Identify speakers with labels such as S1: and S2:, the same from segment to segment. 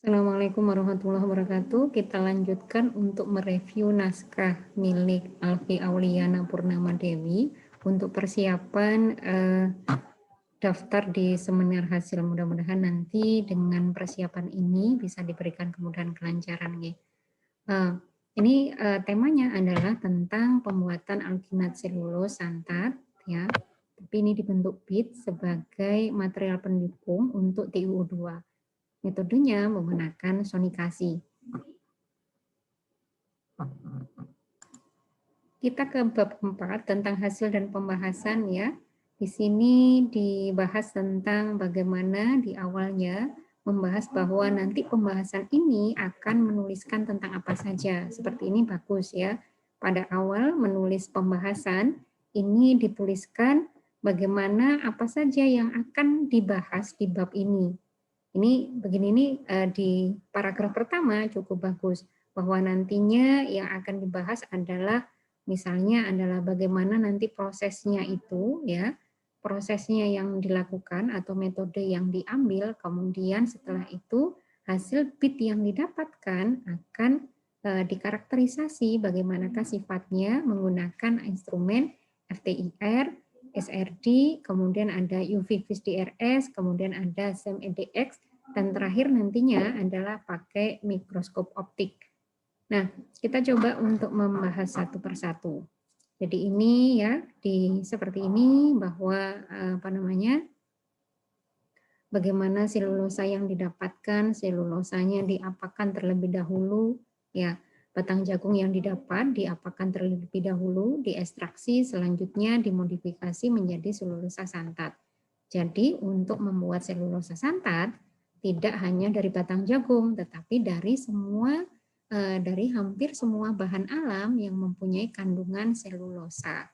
S1: Assalamualaikum warahmatullahi wabarakatuh. Kita lanjutkan untuk mereview naskah milik Alfi Auliana Purnama Dewi untuk persiapan daftar di seminar hasil. Mudah-mudahan nanti dengan persiapan ini bisa diberikan kemudahan kelancaran. Ini temanya adalah tentang pembuatan alginat selulose santat, ya. Tapi ini dibentuk bit sebagai material pendukung untuk TiO2. Metodenya menggunakan sonikasi. Kita ke bab 4 tentang hasil dan pembahasan, ya. Di sini dibahas tentang bagaimana di awalnya membahas bahwa nanti pembahasan ini akan menuliskan tentang apa saja. Seperti ini bagus, ya. Pada awal menulis pembahasan ini dituliskan bagaimana apa saja yang akan dibahas di bab ini. Ini begini nih, di paragraf pertama cukup bagus, bahwa nantinya yang akan dibahas adalah misalnya adalah bagaimana nanti prosesnya itu, ya, prosesnya yang dilakukan atau metode yang diambil, kemudian setelah itu hasil bit yang didapatkan akan dikarakterisasi bagaimanakah sifatnya menggunakan instrumen FTIR, SRD, kemudian ada UV Vis DRS, kemudian ada SEM-EDX, dan terakhir nantinya adalah pakai mikroskop optik. Nah, kita coba untuk membahas satu persatu. Jadi ini ya, seperti ini bahwa bagaimana selulosa yang didapatkan, selulosanya diapakan terlebih dahulu, ya. Batang jagung yang didapat diapakan terlebih dahulu, diekstraksi, selanjutnya dimodifikasi menjadi selulosa santat. Jadi untuk membuat selulosa santat tidak hanya dari batang jagung, tetapi dari hampir semua bahan alam yang mempunyai kandungan selulosa.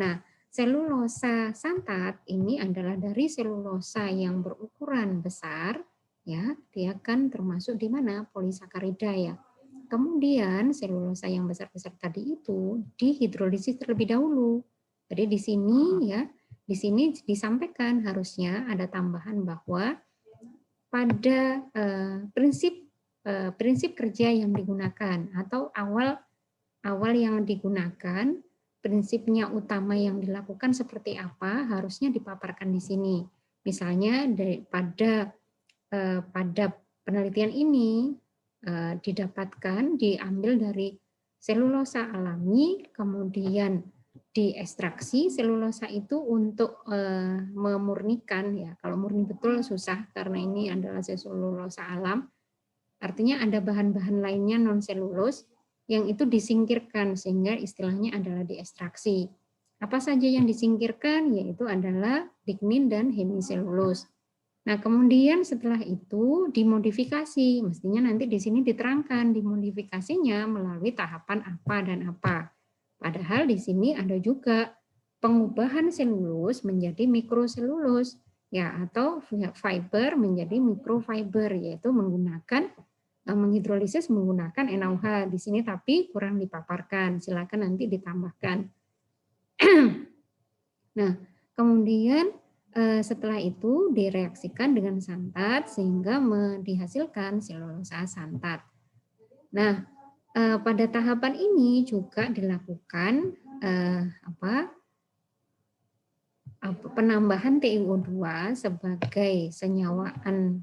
S1: Nah, selulosa santat ini adalah dari selulosa yang berukuran besar, ya, dia kan termasuk di mana polisakarida, ya. Kemudian selulosa yang besar-besar tadi itu dihidrolisis terlebih dahulu. Jadi di sini, ya, di sini disampaikan harusnya ada tambahan bahwa pada prinsip kerja yang digunakan atau awal yang digunakan, prinsipnya utama yang dilakukan seperti apa harusnya dipaparkan di sini. Misalnya pada penelitian ini diambil dari selulosa alami, kemudian diekstraksi selulosa itu untuk memurnikan, ya. Kalau murni betul susah karena ini adalah selulosa alam. Artinya ada bahan-bahan lainnya non selulose yang itu disingkirkan sehingga istilahnya adalah diekstraksi. Apa saja yang disingkirkan yaitu adalah lignin dan hemiselulose. Nah, kemudian setelah itu dimodifikasi. Mestinya nanti di sini diterangkan dimodifikasinya melalui tahapan apa dan apa. Padahal di sini ada juga pengubahan selulus menjadi mikroselulus, ya, atau fiber menjadi mikrofiber, yaitu menghidrolisis menggunakan NaOH di sini, tapi kurang dipaparkan. Silakan nanti ditambahkan. Nah, kemudian setelah itu direaksikan dengan santat sehingga dihasilkan selulosa santat. Nah, pada tahapan ini juga dilakukan penambahan TiO2 sebagai senyawaan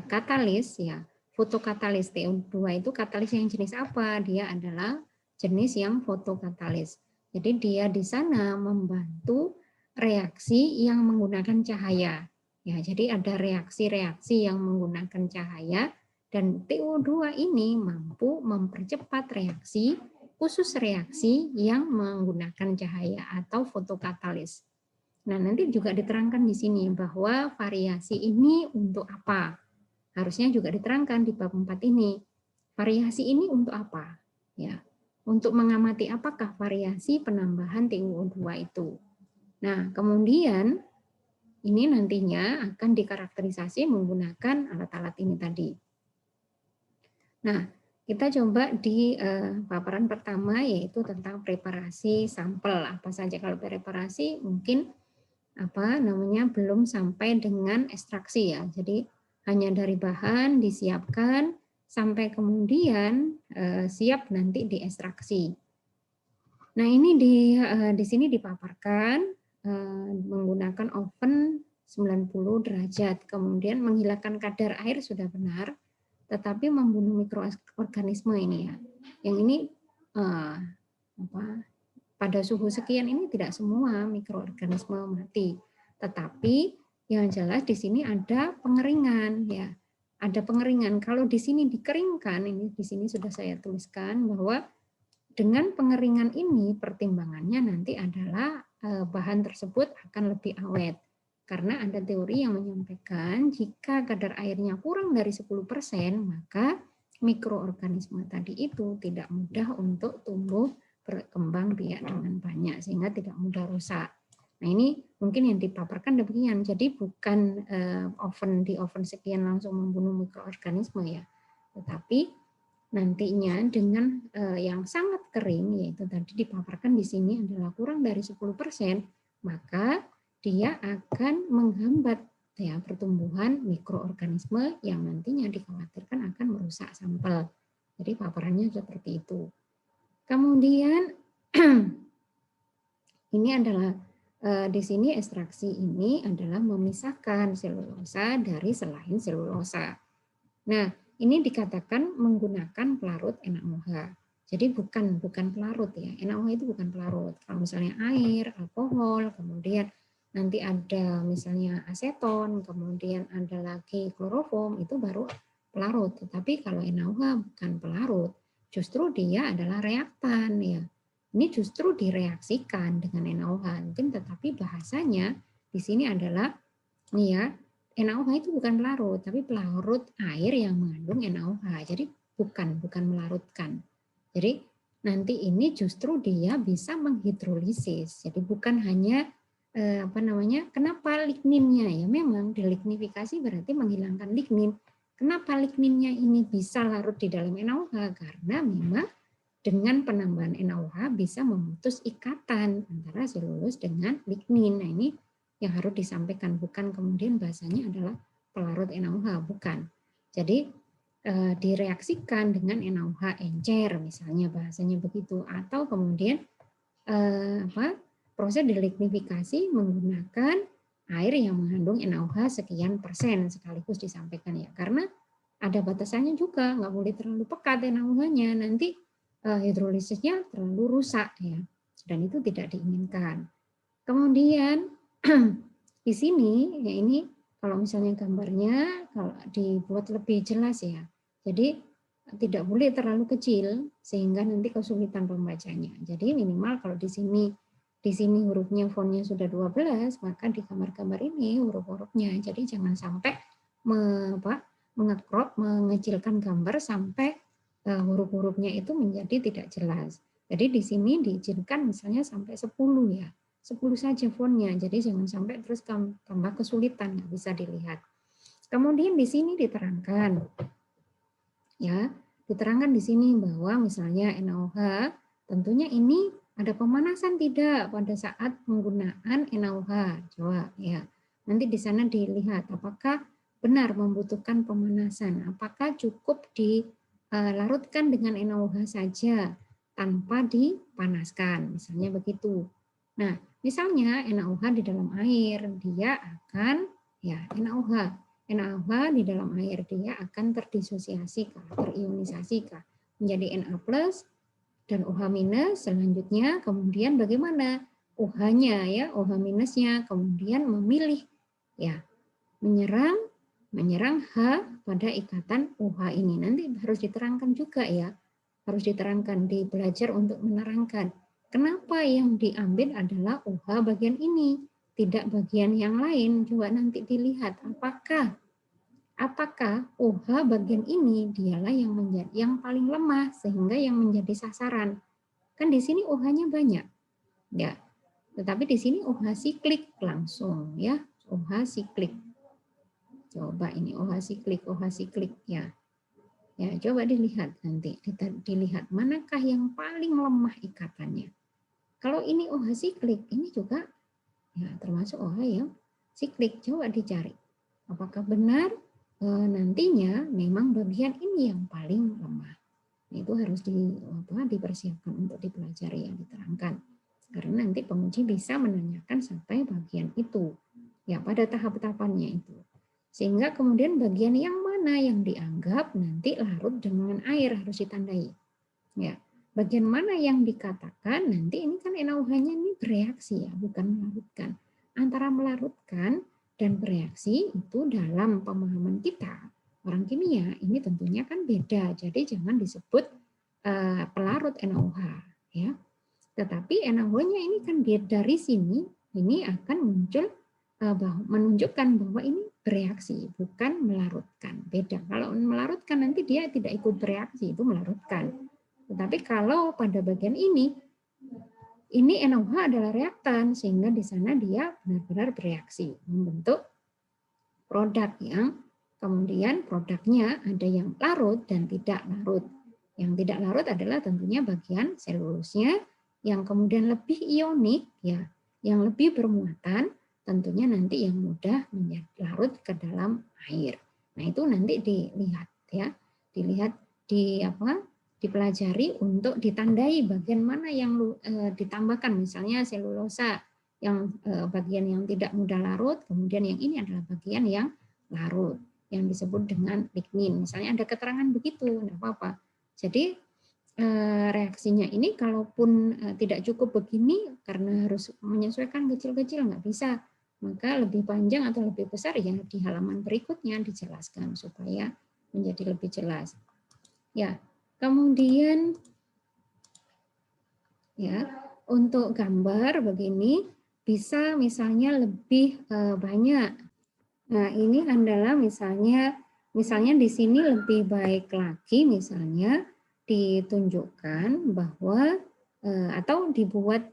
S1: katalis, ya. Fotokatalis. TiO2 itu katalis yang jenis apa? Dia adalah jenis yang fotokatalis. Jadi dia di sana membantu reaksi yang menggunakan cahaya. Ya, jadi ada reaksi-reaksi yang menggunakan cahaya dan TiO2 ini mampu mempercepat reaksi, khusus reaksi yang menggunakan cahaya atau fotokatalis. Nah, nanti juga diterangkan di sini bahwa variasi ini untuk apa? Harusnya juga diterangkan di bab 4 ini. Variasi ini untuk apa? Ya, untuk mengamati apakah variasi penambahan TiO2 itu. Nah, kemudian ini nantinya akan dikarakterisasi menggunakan alat-alat ini tadi. Nah, kita coba di paparan pertama yaitu tentang preparasi sampel. Apa saja kalau preparasi mungkin belum sampai dengan ekstraksi, ya. Jadi hanya dari bahan disiapkan sampai kemudian siap nanti diekstraksi. Nah, ini di sini dipaparkan menggunakan oven 90 derajat, kemudian menghilangkan kadar air sudah benar, tetapi membunuh mikroorganisme ini ya. Yang ini pada suhu sekian ini tidak semua mikroorganisme mati, tetapi yang jelas di sini ada pengeringan ya. Ada pengeringan. Kalau di sini dikeringkan, ini di sini sudah saya tuliskan bahwa dengan pengeringan ini pertimbangannya nanti adalah bahan tersebut akan lebih awet. Karena ada teori yang menyampaikan jika kadar airnya kurang dari 10%, maka mikroorganisme tadi itu tidak mudah untuk tumbuh berkembang biak dengan banyak sehingga tidak mudah rusak. Nah, ini mungkin yang dipaparkan demikian. Jadi bukan di oven sekian langsung membunuh mikroorganisme ya. Tetapi nantinya dengan yang sangat kering, yaitu tadi dipaparkan di sini adalah kurang dari 10%, maka dia akan menghambat ya pertumbuhan mikroorganisme yang nantinya dikhawatirkan akan merusak sampel. Jadi paparannya seperti itu. Kemudian ini adalah di sini ekstraksi ini adalah memisahkan selulosa dari selain selulosa. Nah, ini dikatakan menggunakan pelarut NaOH. Jadi bukan pelarut ya. NaOH itu bukan pelarut. Kalau misalnya air, alkohol, kemudian nanti ada misalnya aseton, kemudian ada lagi kloroform, itu baru pelarut. Tetapi kalau NaOH bukan pelarut, justru dia adalah reaktan ya. Ini justru direaksikan dengan NaOH. Mungkin tetapi bahasanya di sini adalah nih ya, NaOH itu bukan pelarut, tapi pelarut air yang mengandung NaOH. Jadi bukan melarutkan. Jadi nanti ini justru dia bisa menghidrolisis. Jadi bukan hanya kenapa ligninnya ya, memang dilignifikasi berarti menghilangkan lignin. Kenapa ligninnya ini bisa larut di dalam NaOH? Karena memang dengan penambahan NaOH bisa memutus ikatan antara selulus dengan lignin. Nah, ini yang harus disampaikan, bukan kemudian bahasanya adalah pelarut NaOH, bukan. Jadi direaksikan dengan NaOH encer misalnya bahasanya begitu, atau kemudian proses delignifikasi menggunakan air yang mengandung NaOH sekian persen sekaligus disampaikan ya, karena ada batasannya juga, nggak boleh terlalu pekat NaOH-nya, nanti hidrolisisnya terlalu rusak ya, dan itu tidak diinginkan. Kemudian di sini ya, ini kalau misalnya gambarnya kalau dibuat lebih jelas ya, jadi tidak boleh terlalu kecil sehingga nanti kesulitan pembacanya. Jadi minimal kalau di sini hurufnya fontnya sudah 12, maka di gambar-gambar ini huruf-hurufnya. Jadi jangan sampai mengekrop, mengecilkan gambar sampai huruf-hurufnya itu menjadi tidak jelas. Jadi di sini diizinkan misalnya sampai 10 ya. 10 saja fontnya. Jadi jangan sampai terus tambah kesulitan, nggak bisa dilihat. Kemudian di sini diterangkan ya, diterangkan di sini bahwa misalnya NaOH tentunya ini ada pemanasan tidak pada saat penggunaan NaOH. Coba ya. Nanti di sana dilihat apakah benar membutuhkan pemanasan, apakah cukup dilarutkan dengan NaOH saja tanpa dipanaskan, misalnya begitu. Nah, misalnya NaOH di dalam air, dia akan ya NaOH di dalam air dia akan terdisosiasi, terionisasi menjadi Na+ dan OH- selanjutnya, kemudian bagaimana OH-nya ya, OH- kemudian memilih ya menyerang H pada ikatan OH ini. Nanti harus diterangkan juga ya, harus diterangkan, belajar untuk menerangkan kenapa yang diambil adalah OH bagian ini, tidak bagian yang lain. Coba nanti dilihat apakah OH bagian ini dialah yang paling lemah sehingga yang menjadi sasaran. Kan di sini OH-nya banyak. Ya. Tetapi di sini OH siklik langsung ya, OH siklik. Coba ini OH siklik ya. Ya, coba dilihat nanti, dilihat manakah yang paling lemah ikatannya. Kalau ini OH siklik, ini juga ya termasuk OH yang siklik. Coba dicari. Apakah benar nantinya memang bagian ini yang paling lemah. Itu harus dipersiapkan untuk dipelajari yang diterangkan. Karena nanti penguji bisa menanyakan sampai bagian itu, ya pada tahap-tahapannya itu. Sehingga kemudian bagian yang mana yang dianggap nanti larut dengan air harus ditandai. Ya, bagian mana yang dikatakan nanti ini kan NaOH-nya ini bereaksi ya, bukan melarutkan. Antara melarutkan dan bereaksi itu dalam pemahaman kita orang kimia ini tentunya kan beda. Jadi jangan disebut pelarut NaOH ya. Tetapi NaOH-nya ini kan dari sini ini akan muncul menunjukkan bahwa ini bereaksi, bukan melarutkan. Beda. Kalau melarutkan nanti dia tidak ikut bereaksi, itu melarutkan. Tetapi kalau pada bagian ini NaOH adalah reaktan, sehingga di sana dia benar-benar bereaksi, membentuk produk yang kemudian produknya ada yang larut dan tidak larut. Yang tidak larut adalah tentunya bagian selulusnya, yang kemudian lebih ionik, ya, yang lebih bermuatan, tentunya nanti yang mudah larut ke dalam air. Nah itu nanti dilihat ya, dilihat dipelajari untuk ditandai bagian mana yang ditambahkan, misalnya selulosa yang bagian yang tidak mudah larut, kemudian yang ini adalah bagian yang larut yang disebut dengan lignin. Misalnya ada keterangan begitu, tidak apa-apa. Jadi reaksinya ini kalaupun tidak cukup begini karena harus menyesuaikan kecil-kecil nggak bisa, maka lebih panjang atau lebih besar ya di halaman berikutnya dijelaskan supaya menjadi lebih jelas. Ya, kemudian ya untuk gambar begini bisa misalnya lebih banyak. Nah ini adalah misalnya di sini lebih baik lagi misalnya ditunjukkan bahwa atau dibuat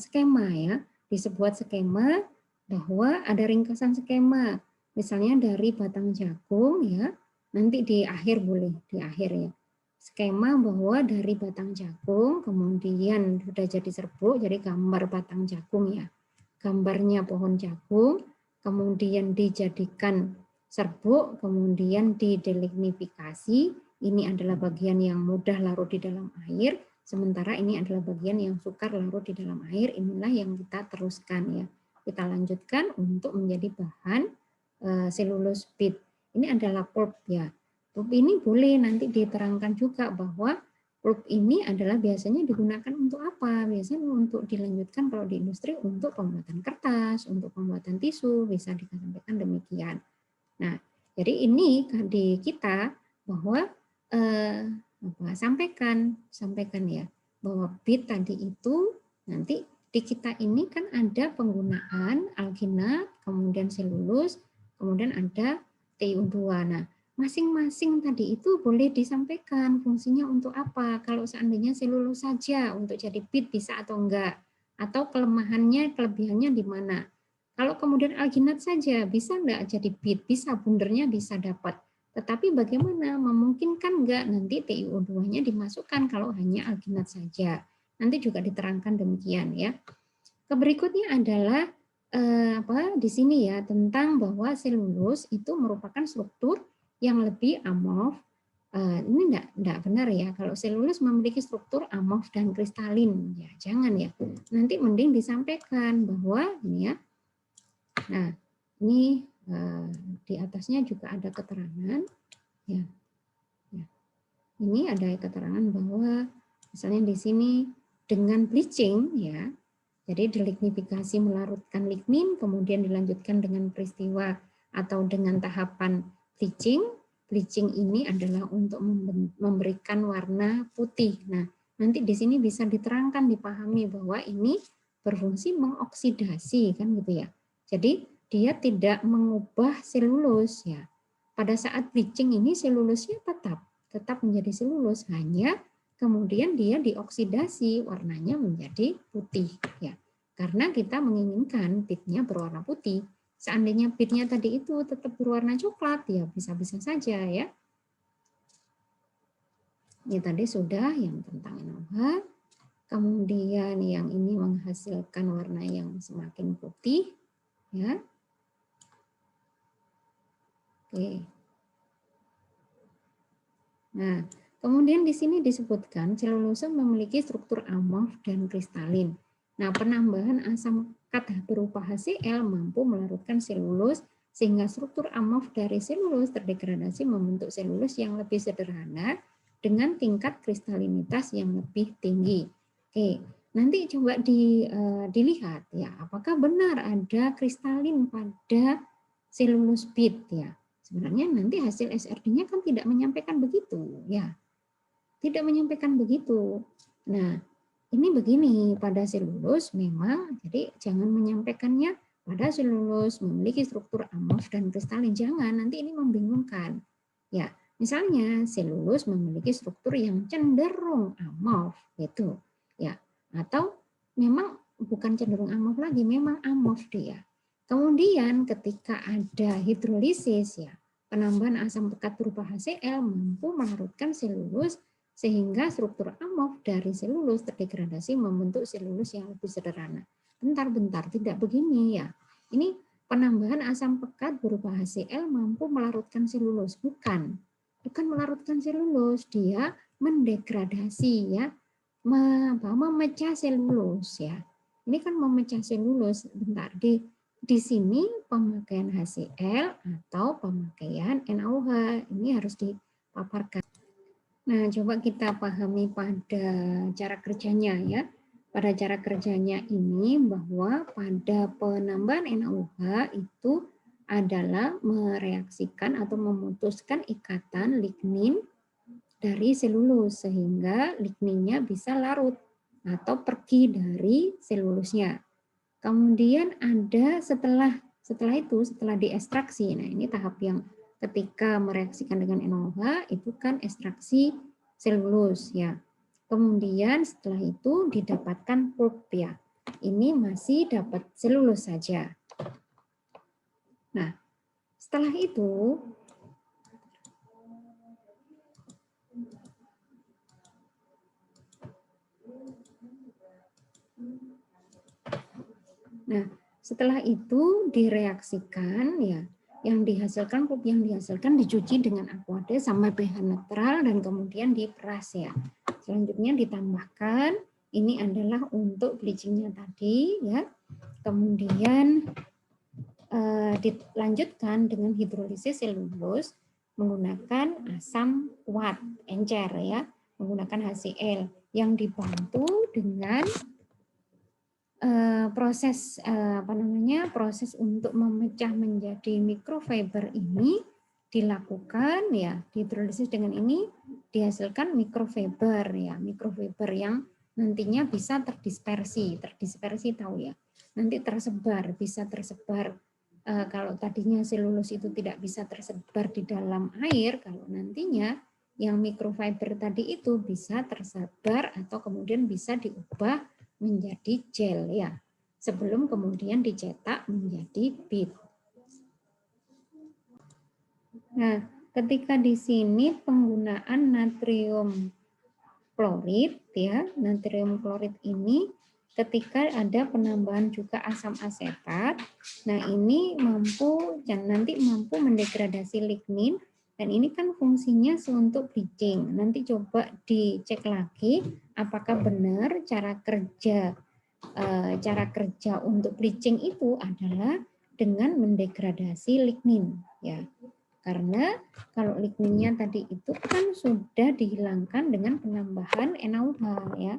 S1: skema ya, dibuat skema bahwa ada ringkasan skema, misalnya dari batang jagung ya, nanti di akhir boleh di akhir ya. Skema bahwa dari batang jagung kemudian sudah jadi serbuk, jadi gambar batang jagung ya, gambarnya pohon jagung, kemudian dijadikan serbuk, kemudian didelignifikasi. Ini adalah bagian yang mudah larut di dalam air, sementara ini adalah bagian yang sukar larut di dalam air. Inilah yang kita teruskan ya. Kita lanjutkan untuk menjadi bahan selulose bead. Ini adalah pulp ya. Pulp ini boleh nanti diterangkan juga bahwa pulp ini adalah biasanya digunakan untuk apa? Biasanya untuk dilanjutkan kalau di industri untuk pembuatan kertas, untuk pembuatan tisu, bisa disampaikan demikian. Nah, jadi ini di kita bahwa sampaikan ya bahwa bead tadi itu nanti di kita ini kan ada penggunaan alginat, kemudian selulus, kemudian ada TiO2. Nah, masing-masing tadi itu boleh disampaikan fungsinya untuk apa. Kalau seandainya selulus saja untuk jadi bead bisa atau enggak, atau kelemahannya, kelebihannya di mana. Kalau kemudian alginat saja bisa enggak jadi bead, bisa bundernya bisa dapat. Tetapi bagaimana memungkinkan enggak nanti TiO2-nya dimasukkan kalau hanya alginat saja. Nanti juga diterangkan demikian ya. Berikutnya adalah di sini ya tentang bahwa selulus itu merupakan struktur yang lebih amorf. Ini enggak benar ya, kalau selulus memiliki struktur amorf dan kristalin, ya jangan ya. Nanti mending disampaikan bahwa ini ya. Nah, ini di atasnya juga ada keterangan ya. Ini ada keterangan bahwa misalnya di sini dengan bleaching ya. Jadi delignifikasi melarutkan lignin, kemudian dilanjutkan dengan peristiwa atau dengan tahapan bleaching. Bleaching ini adalah untuk memberikan warna putih. Nah, nanti di sini bisa diterangkan, dipahami bahwa ini berfungsi mengoksidasi kan gitu ya. Jadi dia tidak mengubah selulus ya. Pada saat bleaching ini selulusnya tetap menjadi selulus, hanya kemudian dia dioksidasi, warnanya menjadi putih ya. Karena kita menginginkan beadnya berwarna putih. Seandainya beadnya tadi itu tetap berwarna coklat, ya bisa-bisa saja ya. Ini tadi sudah yang tentang NaOH. Kemudian yang ini menghasilkan warna yang semakin putih ya. Oke. Nah, kemudian di sini disebutkan selulosa memiliki struktur amorf dan kristalin. Nah, penambahan asam pekat berupa HCl mampu melarutkan selulus sehingga struktur amorf dari selulus terdegradasi membentuk selulus yang lebih sederhana dengan tingkat kristalinitas yang lebih tinggi. Oke, nanti coba dilihat ya, apakah benar ada kristalin pada selulus bit ya. Sebenarnya nanti hasil SRD-nya kan tidak menyampaikan begitu, ya. Tidak menyampaikan begitu. Nah, ini begini, pada selulus memang, jadi jangan menyampaikannya pada selulus memiliki struktur amorf dan kristalin. Jangan, nanti ini membingungkan. Ya, misalnya selulus memiliki struktur yang cenderung amorf, gitu. Ya, atau memang bukan cenderung amorf lagi, memang amorf dia. Kemudian ketika ada hidrolisis ya, penambahan asam pekat berupa HCl mampu melarutkan selulus sehingga struktur amorf dari selulus terdegradasi membentuk selulus yang lebih sederhana. Bentar-bentar, tidak begini ya. Ini penambahan asam pekat berupa HCl mampu melarutkan selulus, bukan melarutkan selulus, dia mendegradasi ya, memecah selulus ya. Ini kan memecah selulus. Bentar, di sini pemakaian HCl atau pemakaian NaOH ini harus dipaparkan. Nah, coba kita pahami pada cara kerjanya ya. Pada cara kerjanya ini bahwa pada penambahan NaOH itu adalah mereaksikan atau memutuskan ikatan lignin dari selulus sehingga ligninnya bisa larut atau pergi dari selulusnya. Kemudian ada setelah diekstraksi. Nah, ini tahap yang ketika mereaksikan dengan NaOH itu kan ekstraksi selulus ya. Kemudian setelah itu didapatkan pulp ya. Ini masih dapat selulus saja. Nah, setelah itu direaksikan ya, yang dihasilkan dicuci dengan aquade sampai pH netral dan kemudian diperas ya. Selanjutnya ditambahkan, ini adalah untuk bleachingnya tadi ya. Kemudian dilanjutkan dengan hidrolisis selulus menggunakan asam kuat encer ya, menggunakan HCl yang dibantu dengan proses proses untuk memecah menjadi microfiber ini dilakukan ya, hidrolisis dengan ini dihasilkan microfiber ya, microfiber yang nantinya bisa terdispersi tahu ya, nanti bisa tersebar. Kalau tadinya selulus itu tidak bisa tersebar di dalam air, kalau nantinya yang microfiber tadi itu bisa tersebar atau kemudian bisa diubah menjadi gel ya, sebelum kemudian dicetak menjadi bit. Nah, ketika di sini penggunaan natrium klorid ya, natrium klorid ini ketika ada penambahan juga asam asetat, nah ini nanti mampu mendegradasi lignin. Dan ini kan fungsinya untuk bleaching. Nanti coba dicek lagi apakah benar cara kerja untuk bleaching itu adalah dengan mendegradasi lignin ya. Karena kalau ligninnya tadi itu kan sudah dihilangkan dengan penambahan NaOH ya.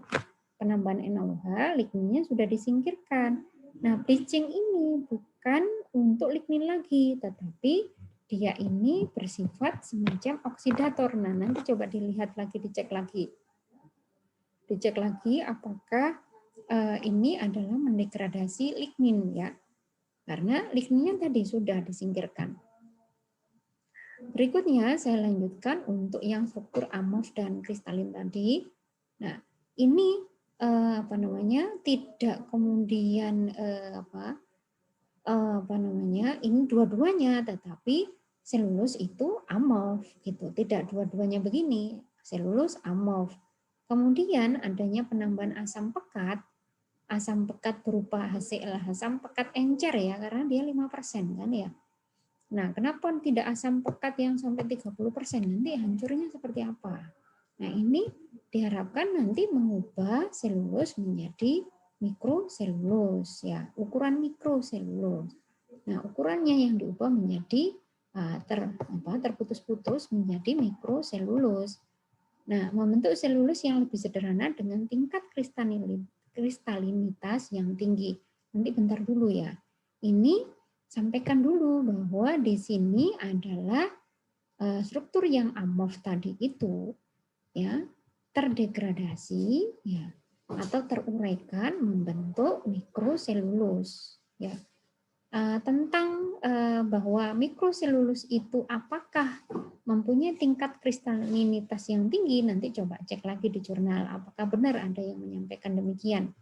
S1: Penambahan NaOH, ligninnya sudah disingkirkan. Nah, bleaching ini bukan untuk lignin lagi, tetapi dia ini bersifat semacam oksidator. Nah, nanti coba dilihat lagi, dicek lagi. Dicek lagi apakah ini adalah mendegradasi lignin ya. Karena ligninnya tadi sudah disingkirkan. Berikutnya saya lanjutkan untuk yang struktur amorf dan kristalin tadi. Nah, ini tidak kemudian ini dua-duanya, tetapi selulus itu amorf gitu, tidak dua-duanya begini, selulus amorf. Kemudian adanya penambahan asam pekat berupa HCl, asam pekat encer ya, karena dia 5% kan ya. Nah, kenapa tidak asam pekat yang sampai 30%? Nanti hancurnya seperti apa? Nah, ini diharapkan nanti mengubah selulus menjadi mikroselulus, ya, ukuran mikroselulus. Nah, ukurannya yang diubah menjadi terputus-putus menjadi mikroselulus. Nah, membentuk selulus yang lebih sederhana dengan tingkat kristalinitas yang tinggi. Nanti bentar dulu ya. Ini sampaikan dulu bahwa di sini adalah struktur yang amorf tadi itu ya terdegradasi ya atau teruraikan membentuk mikroselulus ya. Tentang bahwa mikroselulus itu apakah mempunyai tingkat kristalinitas yang tinggi, nanti coba cek lagi di jurnal apakah benar ada yang menyampaikan demikian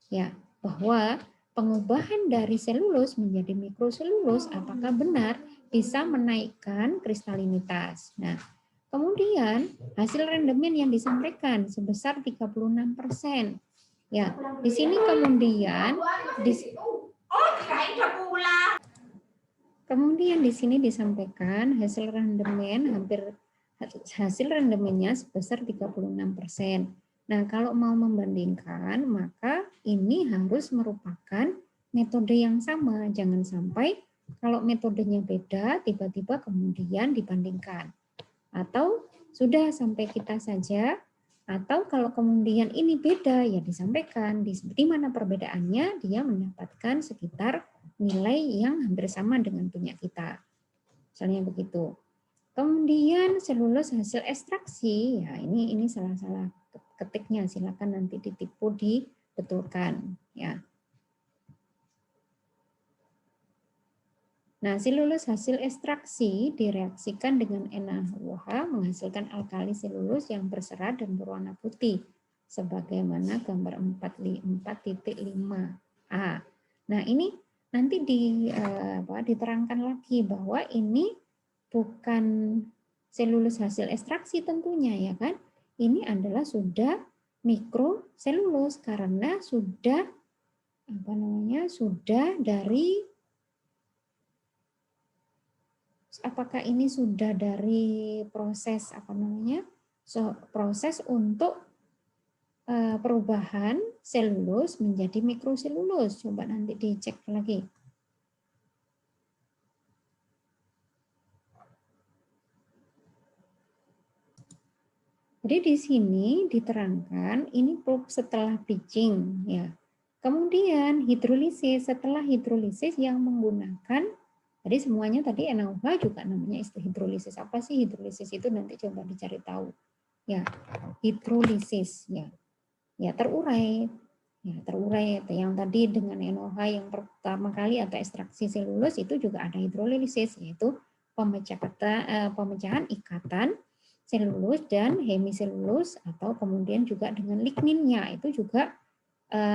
S1: ya, bahwa pengubahan dari selulus menjadi mikroselulus apakah benar bisa menaikkan kristalinitas. Nah, kemudian hasil rendemen yang disampaikan sebesar 36%. Ya, di sini kemudian di sini disampaikan hasil rendemennya sebesar 36%. Nah, kalau mau membandingkan, maka ini harus merupakan metode yang sama. Jangan sampai kalau metodenya beda, tiba-tiba kemudian dibandingkan. Atau sudah sampai kita saja, atau kalau kemudian ini beda, ya disampaikan di mana perbedaannya, dia mendapatkan sekitar nilai yang hampir sama dengan punya kita. Misalnya begitu. Kemudian selulus hasil ekstraksi, ya ini salah-salah ketiknya, silakan nanti ditipu dibetulkan ya. Nah, selulus hasil ekstraksi direaksikan dengan NaOH menghasilkan alkali selulus yang berserat dan berwarna putih sebagaimana gambar 4.5a. Nah, ini nanti diterangkan lagi bahwa ini bukan selulus hasil ekstraksi tentunya ya kan. Ini adalah sudah mikroselulus karena sudah sudah dari apakah ini sudah dari proses proses untuk perubahan selulus menjadi mikroselulus. Coba nanti dicek lagi. Jadi di sini diterangkan ini setelah bleaching ya. Kemudian hidrolisis, setelah hidrolisis yang menggunakan jadi semuanya tadi NaOH juga namanya hidrolisis. Apa sih hidrolisis itu, nanti coba dicari tahu. Ya, hidrolisis ya. Ya, terurai. Ya, terurai yang tadi dengan NaOH yang pertama kali atau ekstraksi selulus itu juga ada hidrolisis, yaitu pemecahan ikatan selulus dan hemiselulus atau kemudian juga dengan ligninnya itu juga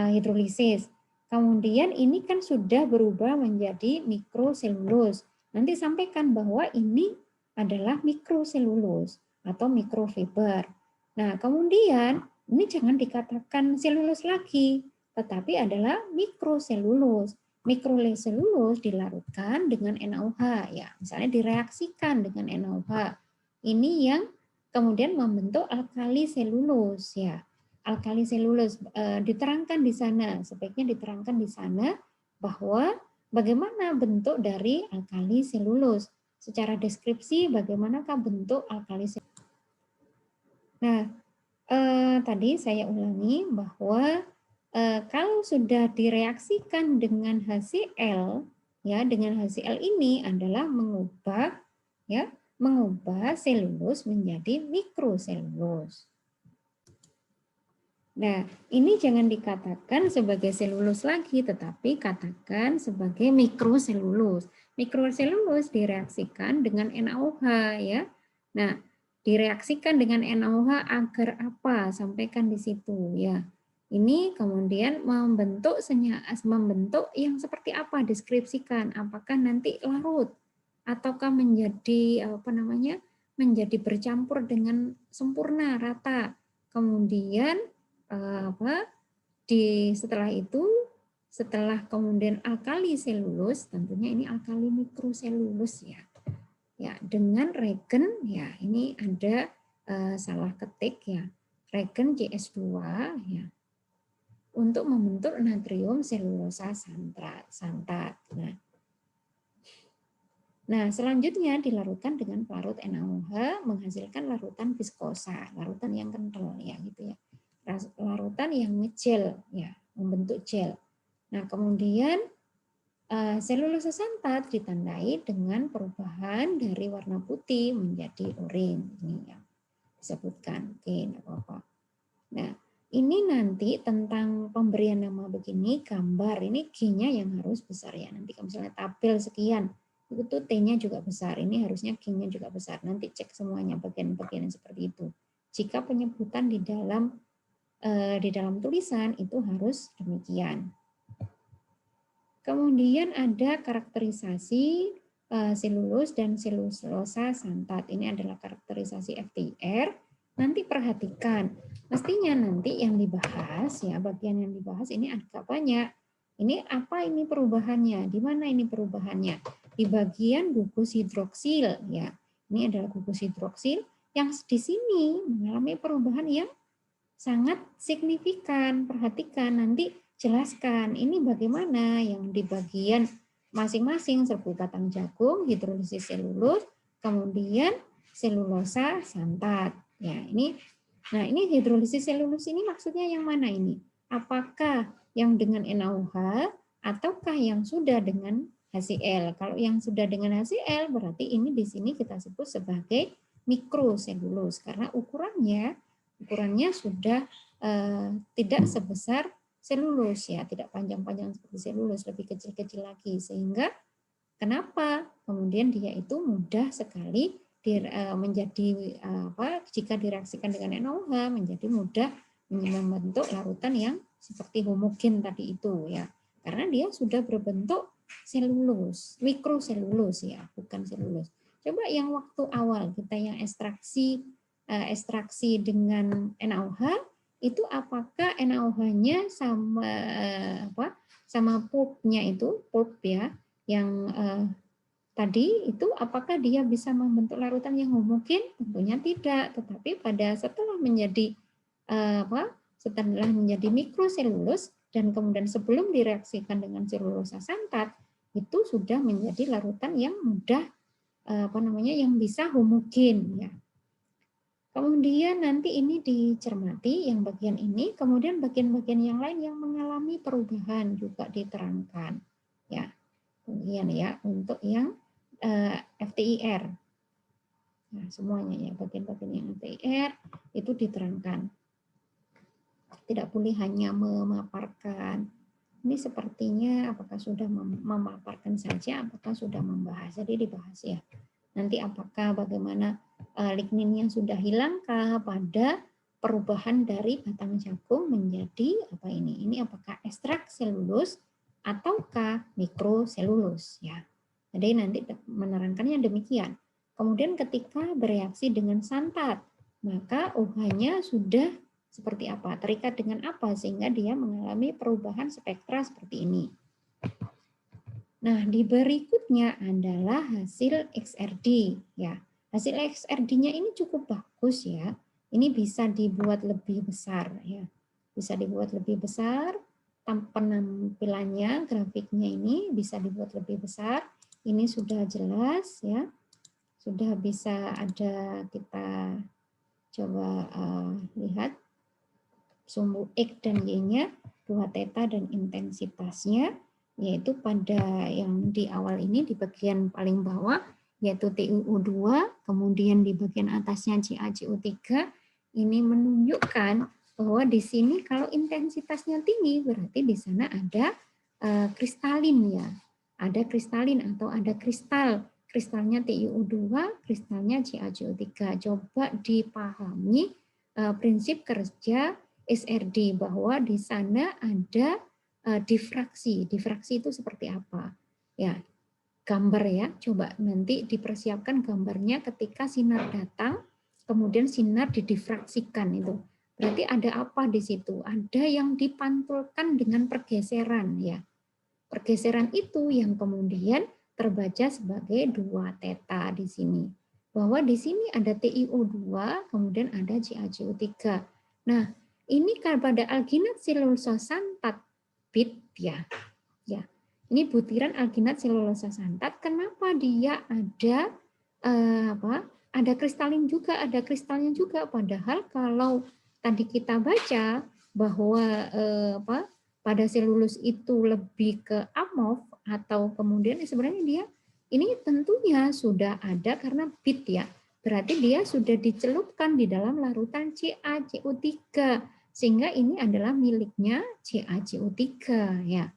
S1: hidrolisis. Kemudian ini kan sudah berubah menjadi mikroselulus. Nanti sampaikan bahwa ini adalah mikroselulus atau mikrofiber. Nah, kemudian ini jangan dikatakan selulus lagi, tetapi adalah mikroselulus. Mikroselulus dilarutkan dengan NaOH ya, misalnya direaksikan dengan NaOH. Ini yang kemudian membentuk alkali selulus ya. Alkali selulus diterangkan di sana, sebaiknya diterangkan di sana bahwa bagaimana bentuk dari alkali selulus. Secara deskripsi bagaimanakah bentuk alkali selulus. Nah, tadi saya ulangi bahwa kalau sudah direaksikan dengan HCl ya, dengan HCl ini adalah mengubah selulus menjadi mikroselulus. Nah, ini jangan dikatakan sebagai selulus lagi, tetapi katakan sebagai mikroselulus. Mikroselulus direaksikan dengan NaOH ya. Nah, direaksikan dengan NaOH agar apa? Sampaikan di situ ya. Ini kemudian membentuk yang seperti apa? Deskripsikan. Apakah nanti larut ataukah menjadi menjadi bercampur dengan sempurna rata. Kemudian setelah itu setelah kemudian alkali selulus, tentunya ini alkali mikroselulus ya. Ya, dengan regen ya, ini ada salah ketik ya. Regen CS2 ya. Untuk membentuk natrium selulosa santat. Nah, selanjutnya dilarutkan dengan pelarut NaOH menghasilkan larutan viskosa, larutan yang kental ya gitu ya. Larutan yang ngegel ya, membentuk gel. Nah, kemudian selulosa santat ditandai dengan perubahan dari warna putih menjadi oranye. Ini yang disebutkan. Oke, enggak apa-apa. Nah, ini nanti tentang pemberian nama begini, gambar ini G-nya yang harus besar ya. Nanti kalau misalnya tabel sekian, itu T-nya juga besar. Ini harusnya G-nya juga besar. Nanti cek semuanya bagian-bagian seperti itu. Jika penyebutan di dalam tulisan itu harus demikian. Kemudian ada karakterisasi selulus dan selulosa santat. Ini adalah karakterisasi FTIR. Nanti perhatikan, mestinya nanti yang dibahas ya, bagian yang dibahas ini agak banyak. Ini apa ini perubahannya? Di mana ini perubahannya? Di bagian gugus hidroksil ya. Ini adalah gugus hidroksil yang di sini mengalami perubahan yang sangat signifikan. Perhatikan nanti jelaskan ini bagaimana yang di bagian masing-masing serbuk batang jagung, hidrolisis selulus, kemudian selulosa santat. Ya, ini hidrolisis selulus ini maksudnya yang mana ini? Apakah yang dengan NaOH ataukah yang sudah dengan HCl? Kalau yang sudah dengan HCl berarti ini di sini kita sebut sebagai mikroselulus karena ukurannya sudah tidak sebesar selulus ya, tidak panjang-panjang seperti selulus, lebih kecil-kecil lagi sehingga kenapa kemudian dia itu mudah sekali menjadi jika direaksikan dengan NaOH menjadi mudah membentuk larutan yang seperti homogen tadi itu ya, karena dia sudah berbentuk selulus, mikroselulus ya, bukan selulus. Coba yang waktu awal kita yang ekstraksi dengan NaOH itu apakah NaOH-nya sama pulpnya itu pulp ya yang tadi itu apakah dia bisa membentuk larutan yang homogen? Tentunya tidak, tetapi setelah menjadi mikroselulus dan kemudian sebelum direaksikan dengan selulosa santat itu sudah menjadi larutan yang mudah yang bisa homogen ya. Kemudian nanti ini dicermati yang bagian ini, kemudian bagian-bagian yang lain yang mengalami perubahan juga diterangkan ya. Kemudian ya untuk yang FTIR. Nah, semuanya ya bagian-bagian yang FTIR itu diterangkan. Tidak boleh hanya memaparkan. Ini sepertinya apakah sudah memaparkan saja, apakah sudah membahas. Jadi dibahas ya. Nanti apakah bagaimana ligninnya sudah hilangkah pada perubahan dari batang jagung menjadi apa ini? Ini apakah ekstrak selulus ataukah mikroselulus ya. Jadi nanti menerangkannya demikian. Kemudian ketika bereaksi dengan santat, maka OH-nya sudah seperti apa? Terikat dengan apa sehingga dia mengalami perubahan spektra seperti ini. Nah, di berikutnya adalah hasil XRD ya. Hasil XRD-nya ini cukup bagus ya. Ini bisa dibuat lebih besar ya. Bisa dibuat lebih besar, penampilannya, grafiknya ini bisa dibuat lebih besar. Ini sudah jelas ya. Sudah bisa ada kita coba lihat sumbu X dan Y-nya, 2 theta dan intensitasnya, yaitu pada yang di awal ini di bagian paling bawah, yaitu TuO2, kemudian di bagian atasnya CaCO3, ini menunjukkan bahwa di sini kalau intensitasnya tinggi, berarti di sana ada kristalin ya, ada kristalin atau ada kristalnya TiO2, kristalnya CaCO3. Coba dipahami prinsip kerja SRD bahwa di sana ada difraksi. Difraksi itu seperti apa? Ya, gambar ya. Coba nanti dipersiapkan gambarnya ketika sinar datang, kemudian sinar didifraksikan itu. Berarti ada apa di situ? Ada yang dipantulkan dengan pergeseran ya. Pergeseran itu yang kemudian terbaca sebagai 2 theta di sini. Bahwa di sini ada TiO2, kemudian ada CaCO3. Nah, ini pada alginat selulosa santat bit ya. Ya. Ini butiran alginat selulosa santat, kenapa dia ada ada kristalin juga, ada kristalnya juga, padahal kalau tadi kita baca bahwa pada selulus itu lebih ke amorf atau kemudian sebenarnya dia ini tentunya sudah ada karena bit ya. Berarti dia sudah dicelupkan di dalam larutan CaCO3 sehingga ini adalah miliknya CaCO3 ya.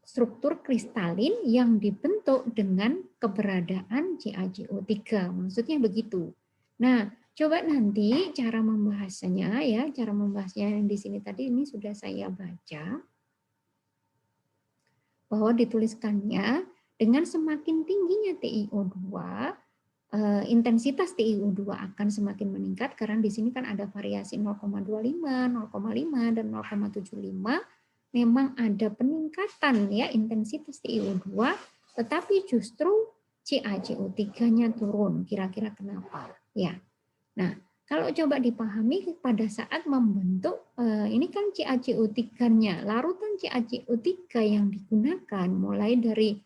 S1: Struktur kristalin yang dibentuk dengan keberadaan CaCO3. Maksudnya begitu. Nah, coba nanti cara membahasnya ya, cara membahasnya yang di sini tadi ini sudah saya baca bahwa dituliskannya dengan semakin tingginya TiO2, intensitas TiO2 akan semakin meningkat karena di sini kan ada variasi 0,25, 0,5 dan 0,75. Memang ada peningkatan ya intensitas TiO2, tetapi justru CaCO3-nya turun. Kira-kira kenapa? Ya. Nah, kalau coba dipahami pada saat membentuk ini kan CaCO3-nya, larutan CaCO3 yang digunakan mulai dari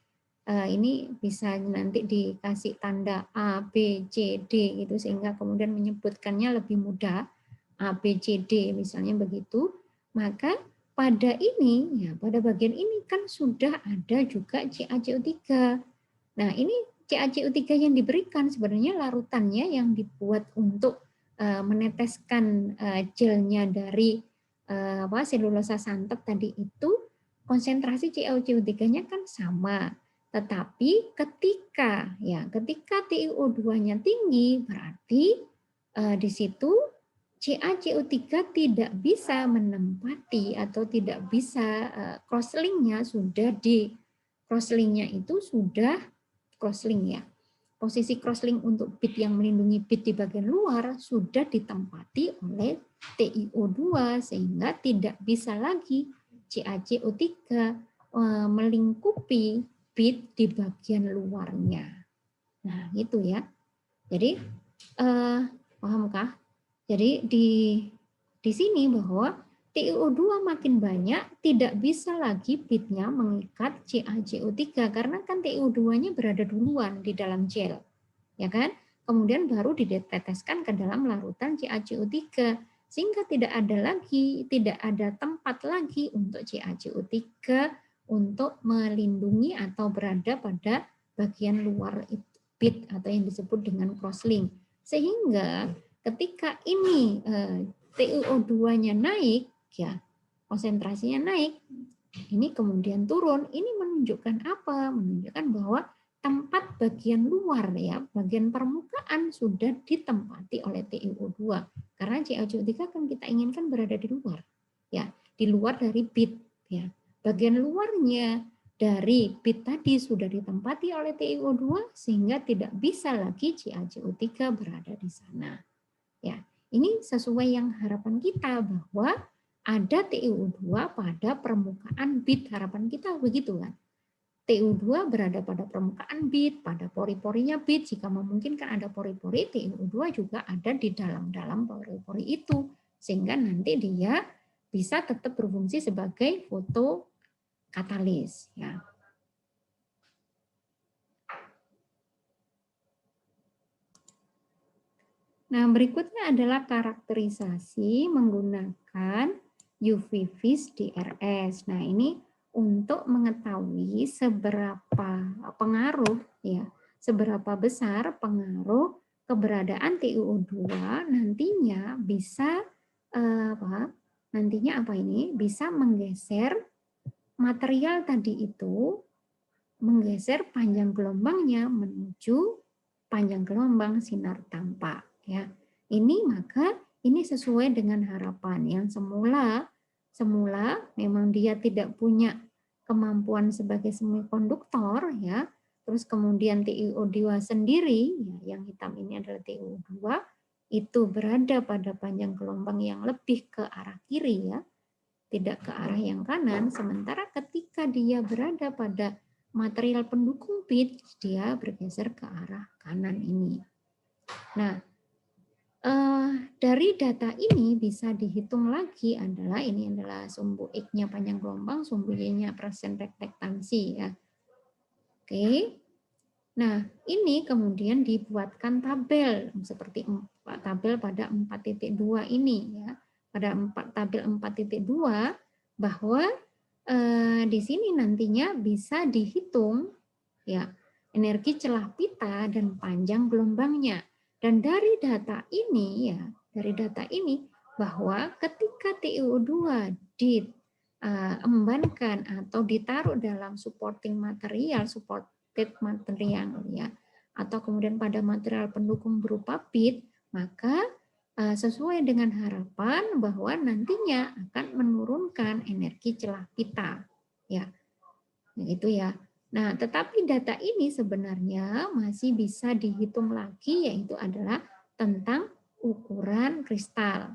S1: ini bisa nanti dikasih tanda A, B, C, D gitu sehingga kemudian menyebutkannya lebih mudah. A, B, C, D misalnya begitu. Maka pada ini ya pada bagian ini kan sudah ada juga CaCO3. Nah, ini CaCO3 yang diberikan sebenarnya larutannya yang dibuat untuk meneteskan gelnya dari selulosa santet tadi itu konsentrasi CaCO3-nya kan sama. Tetapi ketika TiO2-nya tinggi berarti di situ CaCO3 tidak bisa menempati atau tidak bisa crosslink-nya sudah di crosslink-nya itu sudah crosslink ya. Posisi crosslink untuk bit yang melindungi bit di bagian luar sudah ditempati oleh TiO2 sehingga tidak bisa lagi CaCO3 melingkupi bit di bagian luarnya. Nah, gitu ya. Jadi pahamkah? Jadi di sini bahwa TiO2 makin banyak tidak bisa lagi bitnya mengikat CaCO3 karena kan TiO2-nya berada duluan di dalam gel. Ya kan? Kemudian baru diteteskan ke dalam larutan CaCO3 sehingga tidak ada tempat lagi untuk CaCO3 untuk melindungi atau berada pada bagian luar bit atau yang disebut dengan crosslink. Sehingga ketika ini TiO2-nya naik, ya konsentrasinya naik, ini kemudian turun. Ini menunjukkan apa? Menunjukkan bahwa tempat bagian luar ya, bagian permukaan sudah ditempati oleh TiO2. Karena CaCO3 kan kita inginkan berada di luar, ya, di luar dari bit, ya. Bagian luarnya dari bit tadi sudah ditempati oleh TiO2 sehingga tidak bisa lagi CaCO3 berada di sana. Ya, ini sesuai yang harapan kita bahwa ada TiO2 pada permukaan bit, harapan kita begitu kan. TiO2 berada pada permukaan bit, pada pori-porinya bit, jika memungkinkan ada pori-pori, TiO2 juga ada di dalam pori-pori itu, sehingga nanti dia bisa tetap berfungsi sebagai fotokatalis. Ya. Nah, berikutnya adalah karakterisasi menggunakan UV vis DRS. Nah, ini untuk mengetahui seberapa pengaruh ya, seberapa besar pengaruh keberadaan TiO2 nantinya bisa bisa menggeser material tadi itu, menggeser panjang gelombangnya menuju panjang gelombang sinar tampak. Ya, ini maka ini sesuai dengan harapan yang semula memang dia tidak punya kemampuan sebagai semikonduktor ya. Terus kemudian TiO2 sendiri ya, yang hitam ini adalah TiO2 itu berada pada panjang gelombang yang lebih ke arah kiri ya, tidak ke arah yang kanan, sementara ketika dia berada pada material pendukung pitch, dia bergeser ke arah kanan ini. Nah, dari data ini bisa dihitung lagi ini adalah sumbu X-nya panjang gelombang, sumbu Y-nya persen reflektansi ya. Oke. Nah, ini kemudian dibuatkan tabel seperti tabel pada 4.2 ini ya. Pada tabel 4.2 bahwa di sini nantinya bisa dihitung ya energi celah pita dan panjang gelombangnya. Dan dari data ini ya, dari data ini bahwa ketika TiO2 diembankan atau ditaruh dalam supporting material, supported material ya, atau kemudian pada material pendukung berupa pit, maka sesuai dengan harapan bahwa nantinya akan menurunkan energi celah pita ya. Itu ya. Nah, tetapi data ini sebenarnya masih bisa dihitung lagi, yaitu adalah tentang ukuran kristal.